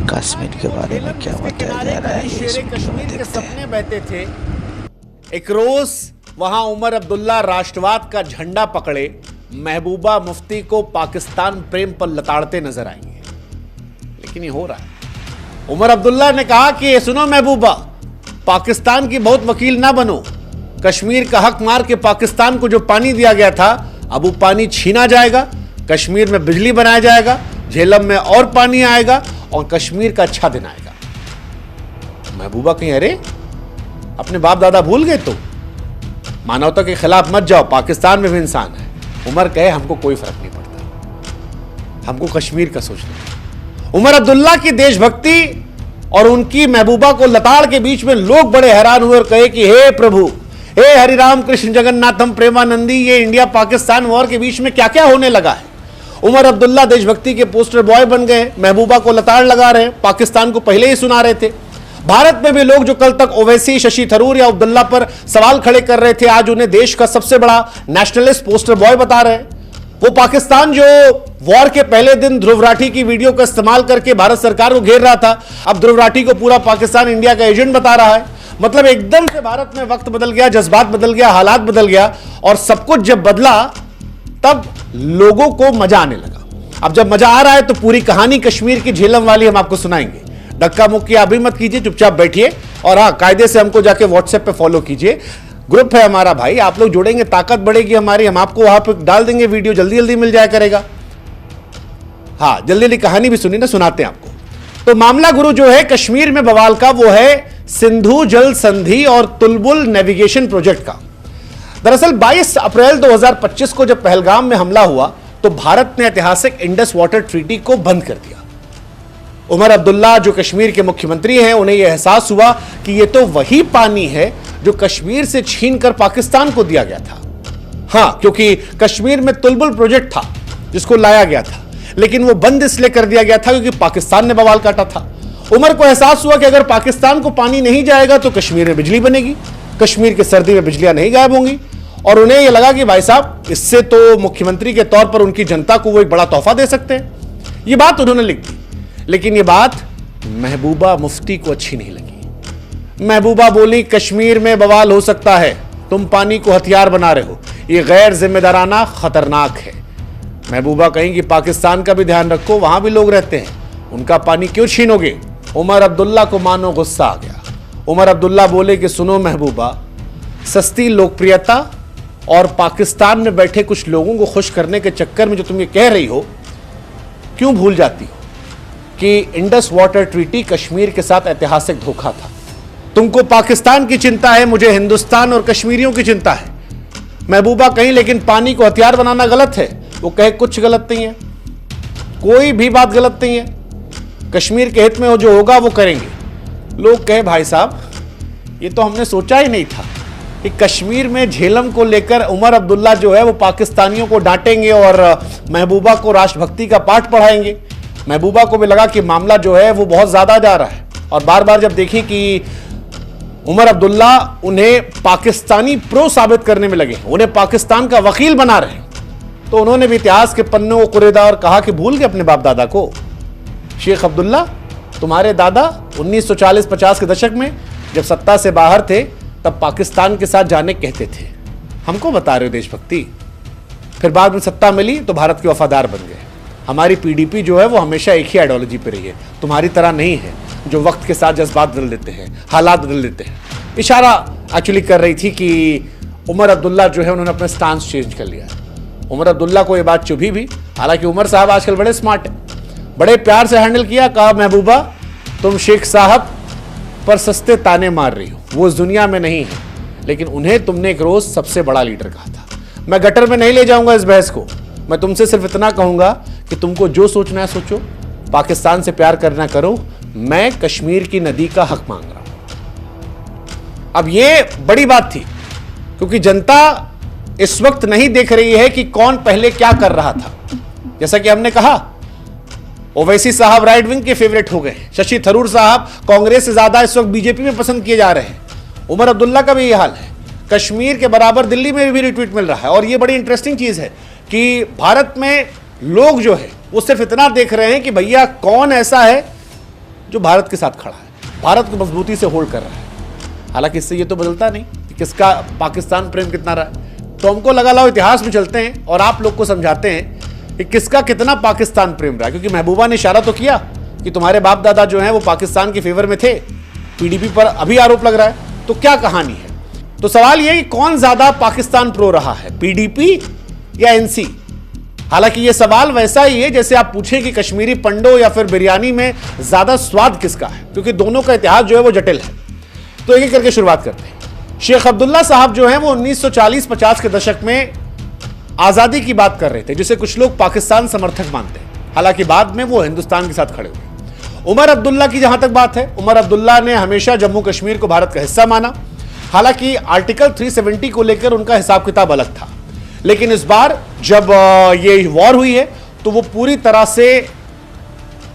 कश्मीर के बारे में क्या बताया जा रहा है ये इस वीडियो में कश्मीर के देखते हैं। सपने बहते थे। एक रोज वहां उमर अब्दुल्ला राष्ट्रवाद का झंडा पकड़े महबूबा मुफ्ती को पाकिस्तान प्रेम पर लताड़ते नजर आएंगे, लेकिन ये हो रहा है। उमर अब्दुल्ला ने कहा कि सुनो महबूबा, पाकिस्तान की बहुत वकील ना बनो। कश्मीर का हक मार के पाकिस्तान को जो पानी दिया गया था, अब वो पानी छीना जाएगा, कश्मीर में बिजली बनाया जाएगा, झेलम में और पानी आएगा और कश्मीर का अच्छा दिन आएगा। महबूबा कहीं अरे अपने बाप दादा भूल गए, तो मानवता के खिलाफ मत जाओ, पाकिस्तान में भी इंसान है। उमर कहे हमको कोई फर्क नहीं पड़ता, हमको कश्मीर का सोचना है। उमर अब्दुल्ला की देशभक्ति और उनकी महबूबा को लताड़ के बीच में लोग बड़े हैरान हुए और कहे कि हे प्रभु, हे हरिराम कृष्ण जगन्नाथम प्रेमानंदी, ये इंडिया पाकिस्तान वॉर के बीच में क्या क्या होने लगा है। उमर अब्दुल्ला देशभक्ति के पोस्टर बॉय बन गए, महबूबा को लताड़ लगा रहे हैं, पाकिस्तान को पहले ही सुना रहे थे। भारत में भी लोग जो कल तक ओवैसी, शशि थरूर या अब्दुल्ला पर सवाल खड़े कर रहे थे, आज उन्हें देश का सबसे बड़ा नेशनलिस्ट पोस्टर बॉय बता रहे हैं। वो पाकिस्तान जो वॉर के पहले दिन ध्रुव राठी की वीडियो का इस्तेमाल करके भारत सरकार को घेर रहा था, अब ध्रुव राठी को पूरा पाकिस्तान इंडिया का एजेंट बता रहा है। मतलब एकदम से भारत में वक्त बदल गया, जज्बात बदल गया, हालात बदल गया, और सब कुछ जब बदला तब लोगों को मजा आने लगा। अब जब मजा आ रहा है तो पूरी कहानी कश्मीर की झेलम वाली हम आपको सुनाएंगे। धक्का मुक्की अभी मत कीजिए, चुपचाप बैठिए और हाँ, कायदे से हमको जाके व्हाट्सएप पे फॉलो कीजिए। ग्रुप है हमारा भाई, आप लोग जुड़ेंगे, ताकत बढ़ेगी हमारी, हम आपको वहां पे डाल देंगे, वीडियो जल्दी जल्दी मिल जाया करेगा। हाँ, जल्दी जल्दी कहानी भी सुनी ना, सुनाते हैं आपको। तो मामला गुरु जो है कश्मीर में बवाल का, वो है सिंधु जल संधि और तुलबुल नेविगेशन प्रोजेक्ट का। दरअसल 22 अप्रैल 2025 को जब पहलगाम में हमला हुआ तो भारत ने ऐतिहासिक इंडस वाटर ट्रीटी को बंद कर दिया। उमर अब्दुल्ला जो कश्मीर के मुख्यमंत्री हैं, उन्हें यह एहसास हुआ कि यह तो वही पानी है जो कश्मीर से छीनकर पाकिस्तान को दिया गया था। हां, क्योंकि कश्मीर में तुलबुल प्रोजेक्ट था जिसको लाया गया था, लेकिन वो बंद इसलिए कर दिया गया था क्योंकि पाकिस्तान ने बवाल काटा था। उमर को एहसास हुआ कि अगर पाकिस्तान को पानी नहीं जाएगा तो कश्मीर में बिजली बनेगी, कश्मीर की सर्दी में बिजलियां नहीं गायब होंगी। और उन्हें यह लगा कि भाई साहब, इससे तो मुख्यमंत्री के तौर पर उनकी जनता को वो एक बड़ा तोहफा दे सकते हैं। ये बात उन्होंने लिख दी, लेकिन ये बात महबूबा मुफ्ती को अच्छी नहीं लगी। महबूबा बोली कश्मीर में बवाल हो सकता है, तुम पानी को हथियार बना रहे हो, ये गैर जिम्मेदाराना, खतरनाक है। महबूबा कहीं कि पाकिस्तान का भी ध्यान रखो, वहां भी लोग रहते हैं, उनका पानी क्यों छीनोगे। उमर अब्दुल्ला को मानो गुस्सा आ गया। उमर अब्दुल्ला बोले कि सुनो महबूबा, सस्ती लोकप्रियता और पाकिस्तान में बैठे कुछ लोगों को खुश करने के चक्कर में जो तुम ये कह रही हो, क्यों भूल जाती हो कि इंडस वाटर ट्रीटी कश्मीर के साथ ऐतिहासिक धोखा था। तुमको पाकिस्तान की चिंता है, मुझे हिंदुस्तान और कश्मीरियों की चिंता है। महबूबा कहीं लेकिन पानी को हथियार बनाना गलत है। वो कहे कुछ गलत नहीं है, कोई भी बात गलत नहीं है, कश्मीर के हित में जो होगा वो करेंगे। लोग कहे भाई साहब, ये तो हमने सोचा ही नहीं था कि कश्मीर में झेलम को लेकर उमर अब्दुल्ला जो है वो पाकिस्तानियों को डांटेंगे और महबूबा को राष्ट्रभक्ति का पाठ पढ़ाएंगे। महबूबा को भी लगा कि मामला जो है वो बहुत ज्यादा जा रहा है, और बार बार जब देखी कि उमर अब्दुल्ला उन्हें पाकिस्तानी प्रो साबित करने में लगे, उन्हें पाकिस्तान का वकील बना रहे, तो उन्होंने भी इतिहास के पन्नों को कुरेदा और कहा कि भूल गए अपने बाप दादा को। शेख अब्दुल्ला, तुम्हारे दादा 1940-50 के दशक में जब सत्ता से बाहर थे तब पाकिस्तान के साथ जाने कहते थे, हमको बता रहे हो देशभक्ति। फिर बाद में सत्ता मिली तो भारत के वफादार बन गए। हमारी पीडीपी जो है वो हमेशा एक ही आइडियोलॉजी पे रही है, तुम्हारी तरह नहीं है जो वक्त के साथ जज्बात बदल देते हैं, हालात बदल देते हैं। इशारा एक्चुअली कर रही थी कि उमर अब्दुल्ला जो है उन्होंने अपना स्टांस चेंज कर लिया है। उमर अब्दुल्ला को ये बात चुभी भी, हालांकि उमर साहब आजकल बड़े स्मार्ट है, बड़े प्यार से हैंडल किया। कहा महबूबा, तुम शेख साहब पर सस्ते ताने मार रही हो, वो इस दुनिया में नहीं है, लेकिन उन्हें तुमने एक रोज सबसे बड़ा लीडर कहा था। मैं गटर में नहीं ले जाऊंगा इस बहस को, मैं तुमसे सिर्फ इतना कहूंगा कि तुमको जो सोचना है सोचो, पाकिस्तान से प्यार करना करो, मैं कश्मीर की नदी का हक मांग रहा हूं। अब ये बड़ी बात थी क्योंकि जनता इस वक्त नहीं देख रही है कि कौन पहले क्या कर रहा था। जैसा कि हमने कहा, ओवैसी साहब राइट विंग के फेवरेट हो गए, शशि थरूर साहब कांग्रेस से ज्यादा इस वक्त बीजेपी में पसंद किए जा रहे हैं। उमर अब्दुल्ला का भी ये हाल है, कश्मीर के बराबर दिल्ली में भी रिट्वीट मिल रहा है। और ये बड़ी इंटरेस्टिंग चीज है कि भारत में लोग जो है वो सिर्फ इतना देख रहे हैं कि भैया कौन ऐसा है जो भारत के साथ खड़ा है, भारत को मजबूती से होल्ड कर रहा है। हालांकि इससे ये तो बदलता नहीं कि किसका पाकिस्तान प्रेम कितना रहा है। तो हमको लगा लाओ इतिहास में चलते हैं और आप लोग को समझाते हैं कि किसका कितना पाकिस्तान प्रेम रहा है। क्योंकि महबूबा ने इशारा तो किया कि तुम्हारे बाप दादा जो हैं वो पाकिस्तान के फेवर में थे, पीडीपी पर अभी आरोप लग रहा है। तो क्या कहानी है? तो सवाल यह कि कौन ज्यादा पाकिस्तान प्रो रहा है, पीडीपी या एनसी? हालांकि यह सवाल वैसा ही है जैसे आप पूछें कि कश्मीरी पंडो या फिर बिरयानी में ज्यादा स्वाद किसका है, क्योंकि दोनों का इतिहास जो है वो जटिल है। तो एक एक करके शुरुआत करते हैं। शेख अब्दुल्ला साहब जो हैं वो 1940-50 के दशक में आजादी की बात कर रहे थे, जिसे कुछ लोग पाकिस्तान समर्थक मानते हैं। हालांकि बाद में वो हिंदुस्तान के साथ खड़े हुए। उमर अब्दुल्ला की जहां तक बात है, उमर अब्दुल्ला ने हमेशा जम्मू कश्मीर को भारत का हिस्सा माना। हालांकि आर्टिकल 370 को लेकर उनका हिसाब किताब अलग था, लेकिन इस बार जब ये वॉर हुई है तो वो पूरी तरह से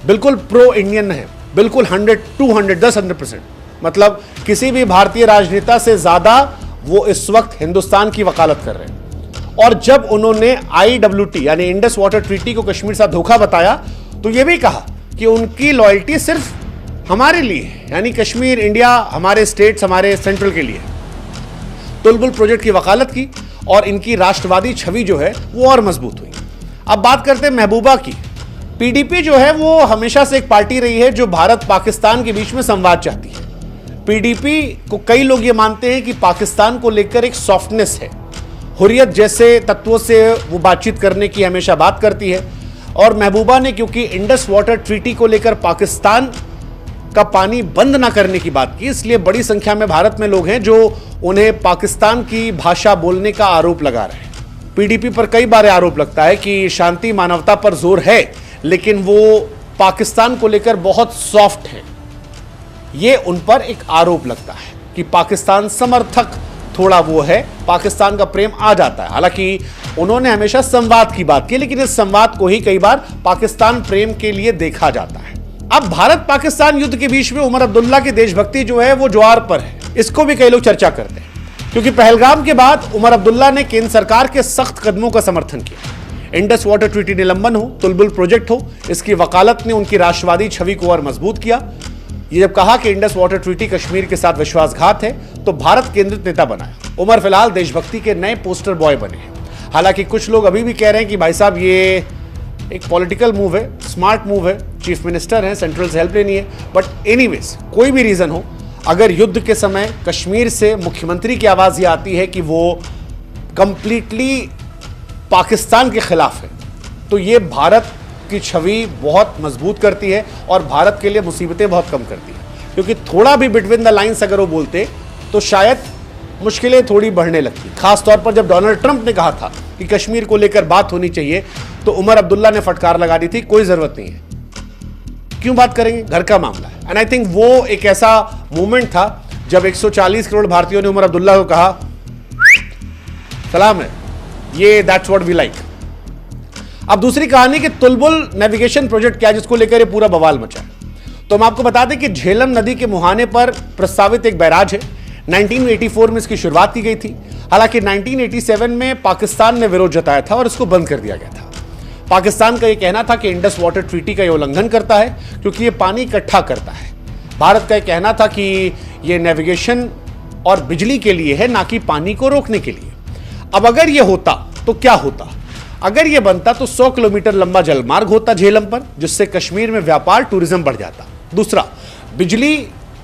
बिल्कुल प्रो इंडियन है, बिल्कुल 100% मतलब किसी भी भारतीय राजनेता से ज्यादा वो इस वक्त हिंदुस्तान की वकालत कर रहे हैं। और जब उन्होंने IWT यानी इंडस वाटर ट्रीटी को कश्मीर साथ धोखा बताया तो ये भी कहा कि उनकी लॉयल्टी सिर्फ हमारे लिए है, यानी कश्मीर, इंडिया, हमारे स्टेट्स, हमारे सेंट्रल के लिए। तुलबुल प्रोजेक्ट की वकालत की और इनकी राष्ट्रवादी छवि जो है वो और मजबूत हुई। अब बात करते हैं महबूबा की। पीडीपी जो है वो हमेशा से एक पार्टी रही है जो भारत पाकिस्तान के बीच में संवाद चाहती है। पीडीपी को कई लोग ये मानते हैं कि पाकिस्तान को लेकर एक सॉफ्टनेस है, हुर्रियत जैसे तत्वों से वो बातचीत करने की हमेशा बात करती है। और महबूबा ने क्योंकि इंडस वाटर ट्रीटी को लेकर पाकिस्तान का पानी बंद ना करने की बात की, इसलिए बड़ी संख्या में भारत में लोग हैं जो उन्हें पाकिस्तान की भाषा बोलने का आरोप लगा रहे हैं। पीडीपी पर कई बार आरोप लगता है कि शांति मानवता पर जोर है, लेकिन वो पाकिस्तान को लेकर बहुत सॉफ्ट है। ये उन पर एक आरोप लगता है कि पाकिस्तान समर्थक थोड़ा वो है, पाकिस्तान का प्रेम आ जाता है। हालांकि उन्होंने हमेशा संवाद की बात की, लेकिन इस संवाद को ही कई बार पाकिस्तान प्रेम के लिए देखा जाता है। अब भारत पाकिस्तान युद्ध के बीच में उमर अब्दुल्ला की देशभक्ति जो है वो ज्वार पर है, इसको भी कई लोग चर्चा करते हैं। क्योंकि पहलगाम के बाद उमर अब्दुल्ला ने केंद्र सरकार के सख्त कदमों का समर्थन किया। इंडस वाटर ट्रीटी निलंबन हो, तुलबुल प्रोजेक्ट हो, इसकी वकालत ने उनकी राष्ट्रवादी छवि को और मजबूत किया। ये जब कहा कि इंडस वाटर ट्रीटी कश्मीर के साथ विश्वासघात है तो भारत केंद्रित नेता बनाया। उमर फिलहाल देशभक्ति के नए पोस्टर बॉय बने हैं। हालांकि कुछ लोग अभी भी कह रहे हैं कि भाई साहब ये एक पॉलिटिकल मूव है, स्मार्ट मूव है, चीफ मिनिस्टर हैं, सेंट्रल से हेल्प लेनी है। बट एनीवेज कोई भी रीजन हो, अगर युद्ध के समय कश्मीर से मुख्यमंत्री की आवाज ये आती है कि वो कंप्लीटली पाकिस्तान के खिलाफ है, तो ये भारत की छवि बहुत मजबूत करती है और भारत के लिए मुसीबतें बहुत कम करती है। क्योंकि थोड़ा भी बिटवीन द लाइंस अगर वो बोलते तो शायद मुश्किलें थोड़ी बढ़ने लगती। खासतौर पर जब डोनाल्ड ट्रंप ने कहा था कि कश्मीर को लेकर बात होनी चाहिए, तो उमर अब्दुल्ला ने फटकार लगा दी थी, कोई जरूरत नहीं है, क्यों बात करेंगे, घर का मामला है। एंड आई थिंक वो एक ऐसा मोमेंट था जब 140 करोड़ भारतीयों ने उमर अब्दुल्ला को कहा सलाम है, ये दैट्स व्हाट वी लाइक। अब दूसरी कहानी कि तुलबुल नेविगेशन प्रोजेक्ट क्या है, जिसको लेकर ये पूरा बवाल मचा है। तो हम आपको बता दें कि झेलम नदी के मुहाने पर प्रस्तावित एक बैराज है। 1984 में इसकी शुरुआत की गई थी। हालांकि 1987 में पाकिस्तान ने विरोध जताया था और इसको बंद कर दिया गया था। पाकिस्तान का यह कहना था कि इंडस वाटर ट्रीटी का यह उल्लंघन करता है क्योंकि यह पानी इकट्ठा करता है। भारत का यह कहना था कि यह नेविगेशन और बिजली के लिए है, ना कि पानी को रोकने के लिए। अब अगर यह होता तो क्या होता? अगर यह बनता तो 100 किलोमीटर लंबा जलमार्ग होता झेलम पर, जिससे कश्मीर में व्यापार, टूरिज्म बढ़ जाता। दूसरा, बिजली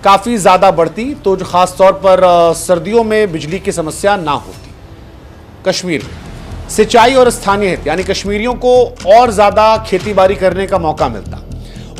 काफी ज्यादा बढ़ती, तो जो खास तौर पर सर्दियों में बिजली की समस्या ना होती कश्मीर में। सिंचाई और स्थानीय हित, यानी कश्मीरियों को और ज्यादा खेती बाड़ी करने का मौका मिलता।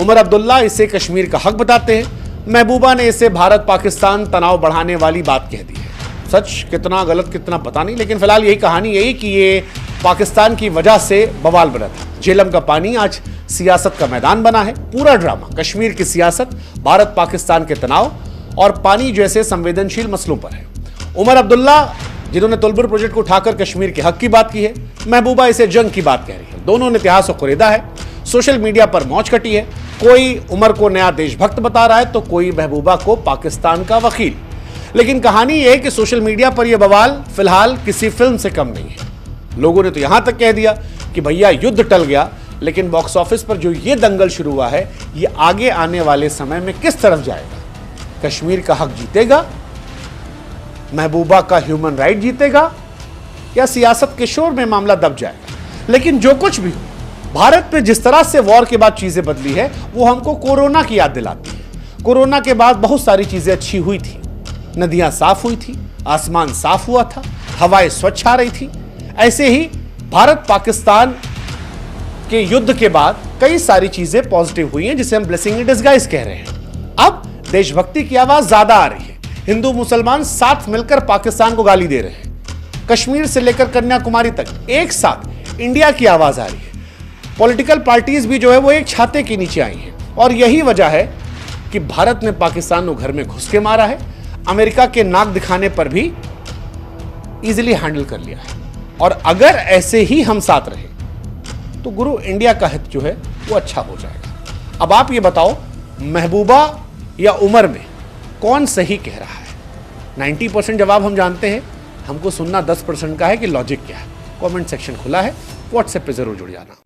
उमर अब्दुल्ला इसे कश्मीर का हक बताते हैं, महबूबा ने इसे भारत पाकिस्तान तनाव बढ़ाने वाली बात कह दी है। सच कितना गलत कितना पता नहीं, लेकिन फिलहाल यही कहानी यही कि ये पाकिस्तान की वजह से बवाल बना था। झेलम का पानी आज सियासत का मैदान बना है। पूरा ड्रामा कश्मीर की सियासत, भारत पाकिस्तान के तनाव और पानी जैसे संवेदनशील मसलों पर है। उमर अब्दुल्ला जिन्होंने तुलबुल प्रोजेक्ट को उठाकर कश्मीर के हक की बात की है, महबूबा इसे जंग की बात कह रही है। दोनों ने इतिहास को कुरेदा है। सोशल मीडिया पर मौज कटी है। कोई उमर को नया देशभक्त बता रहा है तो कोई महबूबा को पाकिस्तान का वकील। लेकिन कहानी यह है कि सोशल मीडिया पर यह बवाल फिलहाल किसी फिल्म से कम नहीं है। लोगों ने तो यहां तक कह दिया कि भैया युद्ध टल गया, लेकिन बॉक्स ऑफिस पर जो ये दंगल शुरू हुआ है, ये आगे आने वाले समय में किस तरफ जाएगा? कश्मीर का हक जीतेगा, महबूबा का ह्यूमन राइट जीतेगा, या सियासत के शोर में मामला दब जाएगा? लेकिन जो कुछ भी हो, भारत में जिस तरह से वॉर के बाद चीजें बदली है, वो हमको कोरोना की याद दिलाती है। कोरोना के बाद बहुत सारी चीजें अच्छी हुई थी, नदियां साफ हुई थी, आसमान साफ हुआ था, हवाएं स्वच्छ आ रही थी। ऐसे ही भारत पाकिस्तान के युद्ध के बाद कई सारी चीजें पॉजिटिव हुई हैं, जिसे हम ब्लेसिंग इन डिस्गाइज कह रहे हैं। अब देशभक्ति की आवाज ज्यादा आ रही है, हिंदू मुसलमान साथ मिलकर पाकिस्तान को गाली दे रहे हैं, कश्मीर से लेकर कन्याकुमारी तक एक साथ इंडिया की आवाज आ रही है। पॉलिटिकल पार्टीज भी जो है वो एक छाते के नीचे आई हैं, और यही वजह है कि भारत ने पाकिस्तान को घर में घुस के मारा है, अमेरिका के नाक दिखाने पर भी इजीली हैंडल कर लिया है। और अगर ऐसे ही हम साथ रहे तो गुरु इंडिया का हित जो है वो अच्छा हो जाएगा। अब आप ये बताओ, महबूबा या उमर में कौन सही कह रहा है? 90% जवाब हम जानते हैं, हमको सुनना 10% का है कि लॉजिक क्या है। कमेंट सेक्शन खुला है, व्हाट्सएप पे जरूर जुड़ जाना।